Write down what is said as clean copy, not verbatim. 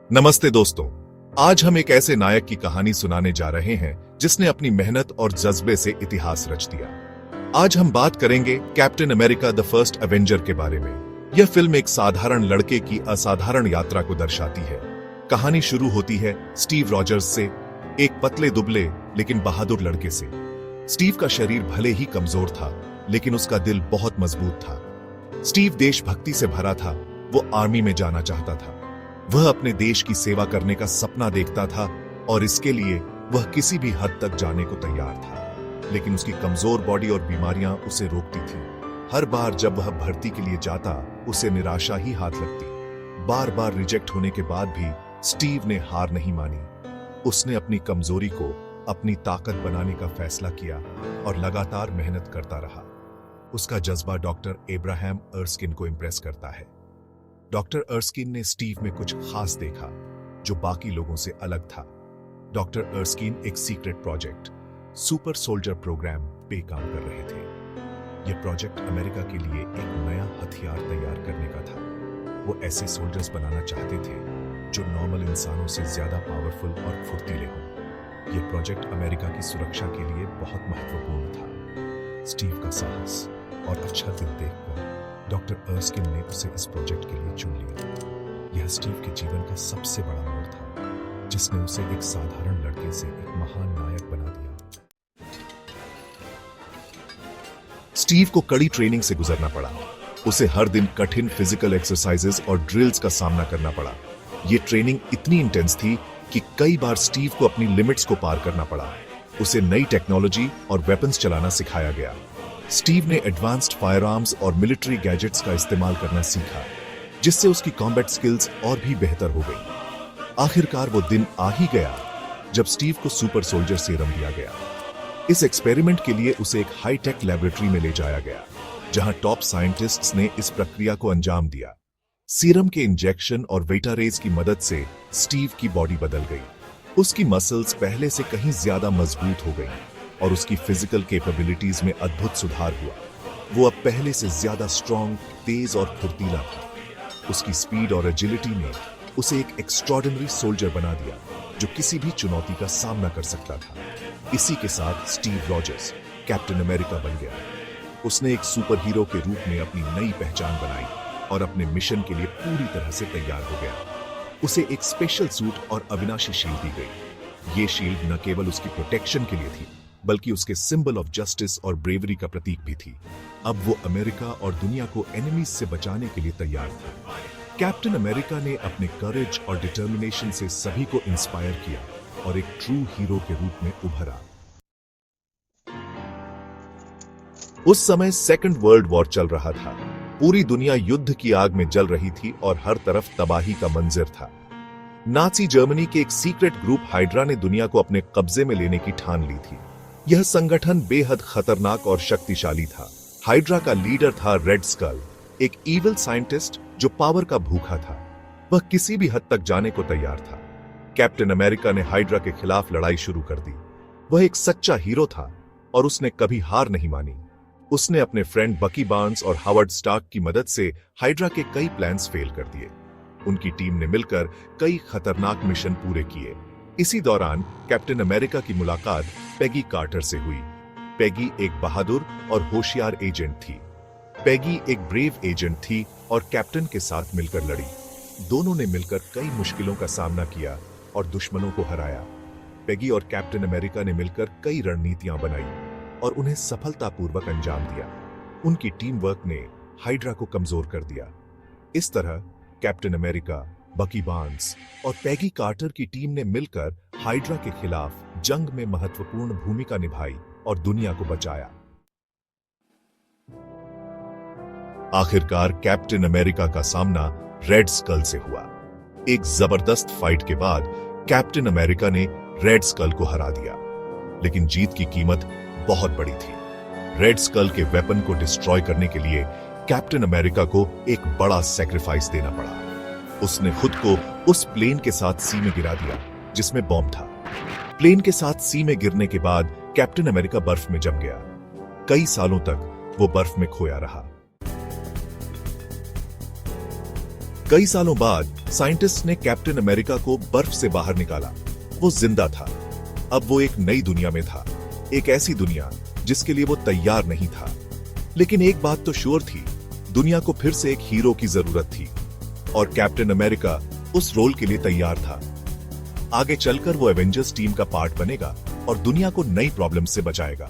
नमस्ते दोस्तों, आज हम एक ऐसे नायक की कहानी सुनाने जा रहे हैं जिसने अपनी मेहनत और जज्बे से इतिहास रच दिया। आज हम बात करेंगे captain America the first Avenger के बारे में। यह फिल्म एक साधारण लड़के की असाधारण यात्रा को दर्शाती है। कहानी शुरू होती है स्टीव रॉजर्स से, एक पतले दुबले लेकिन बहादुर लड़के से। स्टीव का शरीर भले ही कमजोर था, लेकिन उसका दिल बहुत मजबूत था। स्टीव देशभक्ति से भरा था। वो आर्मी में जाना चाहता था। वह अपने देश की सेवा करने का सपना देखता था और इसके लिए वह किसी भी हद तक जाने को तैयार था। लेकिन उसकी कमजोर बॉडी और बीमारियां उसे रोकती थी। हर बार जब वह भर्ती के लिए जाता, उसे निराशा ही हाथ लगती। बार बार रिजेक्ट होने के बाद भी स्टीव ने हार नहीं मानी। उसने अपनी कमजोरी को अपनी ताकत बनाने का फैसला किया और लगातार मेहनत करता रहा। उसका जज्बा डॉक्टर एब्राहम अर्स्किन को इंप्रेस करता है। डॉक्टर अर्स्किन ने स्टीव में कुछ खास देखा जो बाकी लोगों से अलग था। डॉक्टर अर्स्किन एक secret project, super soldier programme पे काम कर रहे थे। यह प्रोजेक्ट अमेरिका के लिए एक नया हथियार तैयार करने का था। वो ऐसे सोल्जर्स बनाना चाहते थे जो नॉर्मल इंसानों से ज्यादा पावरफुल और फुर्तीले हों। यह प्रोजेक्ट अमेरिका की सुरक्षा के लिए बहुत महत्वपूर्ण था। स्टीव का साहस और अच्छा दिल देखकर डॉक्टर अर्स्किन ने उसे इस प्रोजेक्ट के लिए चुन लिया। यह स्टीव के जीवन का सबसे बड़ा मोड़ था, जिसने उसे एक साधारण लड़के से एक महान नायक बना दिया। स्टीव को कड़ी ट्रेनिंग से गुजरना पड़ा। उसे हर दिन कठिन फिजिकल एक्सरसाइजेस और ड्रिल्स का सामना करना पड़ा। यह ट्रेनिंग इतनी इंटेंस थी कि कई बार स्टीव को अपनी लिमिट्स को पार करना पड़ा। उसे नई टेक्नोलॉजी और वेपन्स चलाना सिखाया गया। स्टीव ने एडवांस्ड फायरआर्म्स और मिलिट्री गैजेट्स का इस्तेमाल करना सीखा, जिससे उसकी कॉम्बैट स्किल्स और भी बेहतर हो गई। आखिरकार वो दिन आ ही गया जब स्टीव को सुपर सोल्जर सीरम दिया गया। इस एक्सपेरिमेंट के लिए उसे एक हाईटेक लैबोरेटरी में ले जाया गया, जहां टॉप साइंटिस्ट्स ने इस प्रक्रिया को अंजाम दिया। सीरम के इंजेक्शन और वेटारेज की मदद से स्टीव की बॉडी बदल गई। उसकी मसल्स पहले से कहीं ज्यादा मजबूत हो गई और उसकी फिजिकल कैपेबिलिटीज में अद्भुत सुधार हुआ। वो अब पहले से ज्यादा स्ट्रॉन्ग, तेज और फुर्तीला था। उसकी स्पीड और एजिलिटी ने उसे एक एक्स्ट्रॉर्डिनरी सोल्जर बना दिया, जो किसी भी चुनौती का सामना कर सकता था। इसी के साथ स्टीव रॉजर्स कैप्टन अमेरिका बन गया। उसने एक सुपर हीरो के रूप में अपनी नई पहचान बनाई और अपने मिशन के लिए पूरी तरह से तैयार हो गया। उसे एक स्पेशल सूट और अविनाशी शील्ड दी गई। ये शील्ड न केवल उसकी प्रोटेक्शन के लिए थी, बल्कि उसके सिंबल ऑफ जस्टिस और ब्रेवरी का प्रतीक भी थी। अब वो अमेरिका और दुनिया को एनिमीज से बचाने के लिए तैयार था। कैप्टन अमेरिका ने अपने करेज और डिटर्मिनेशन से सभी को इंस्पायर किया और एक ट्रू हीरो के रूप में उभरा। उस समय सेकंड वर्ल्ड वॉर चल रहा था। पूरी दुनिया युद्ध की आग में जल रही थी और हर तरफ तबाही का मंजर था। नाजी जर्मनी के एक सीक्रेट ग्रुप हाइड्रा ने दुनिया को अपने कब्जे में लेने की ठान ली थी। यह संगठन बेहद खतरनाक और शक्तिशाली था। हाइड्रा का लीडर था रेड स्कल, एक इविल साइंटिस्ट जो पावर का भूखा था। वह किसी भी हद तक जाने को तैयार था। कैप्टन अमेरिका ने हाइड्रा के खिलाफ लड़ाई शुरू कर दी। वह एक सच्चा हीरो था और उसने कभी हार नहीं मानी। उसने अपने फ्रेंड बकी बार्न्स और हावर्ड स्टार्क की मदद से हाइड्रा के कई प्लान्स फेल कर दिए। उनकी टीम ने मिलकर कई खतरनाक मिशन पूरे किए। इसी दौरान कैप्टन अमेरिका की मुलाकात पेगी कार्टर से हुई। पेगी एक बहादुर और होशियार एजेंट थी। पेगी एक ब्रेव एजेंट थी और कैप्टन के साथ मिलकर लड़ी। दोनों ने मिलकर कई मुश्किलों का सामना किया और दुश्मनों को हराया। पेगी और कैप्टन अमेरिका ने मिलकर कई रणनीतियां बनाई और उन्हें सफलतापूर्वक अंजाम दिया। उनकी टीम वर्क ने हाइड्रा को कमजोर कर दिया। इस तरह कैप्टन अमेरिका, बकी बार्न्स और पेगी कार्टर की टीम ने मिलकर हाइड्रा के खिलाफ जंग में महत्वपूर्ण भूमिका निभाई और दुनिया को बचाया। आखिरकार कैप्टन अमेरिका का सामना रेड स्कल से हुआ। एक जबरदस्त फाइट के बाद कैप्टन अमेरिका ने रेड स्कल को हरा दिया, लेकिन जीत की कीमत बहुत बड़ी थी। रेड स्कल के वेपन को डिस्ट्रॉय करने के लिए कैप्टन अमेरिका को एक बड़ा सैक्रिफाइस देना पड़ा। उसने खुद को उस प्लेन के साथ सी में गिरा दिया जिसमें बॉम्ब था। प्लेन के साथ सी में गिरने के बाद कैप्टन अमेरिका बर्फ में जम गया। कई सालों तक वो बर्फ में खोया रहा। कई सालों बाद साइंटिस्ट ने कैप्टन अमेरिका को बर्फ से बाहर निकाला। वो जिंदा था। अब वो एक नई दुनिया में था, एक ऐसी दुनिया जिसके लिए वो तैयार नहीं था। लेकिन एक बात तो श्योर थी, दुनिया को फिर से एक हीरो की जरूरत थी और कैप्टन अमेरिका उस रोल के लिए तैयार था। आगे चलकर वो एवेंजर्स टीम का पार्ट बनेगा और दुनिया को नई प्रॉब्लम से बचाएगा।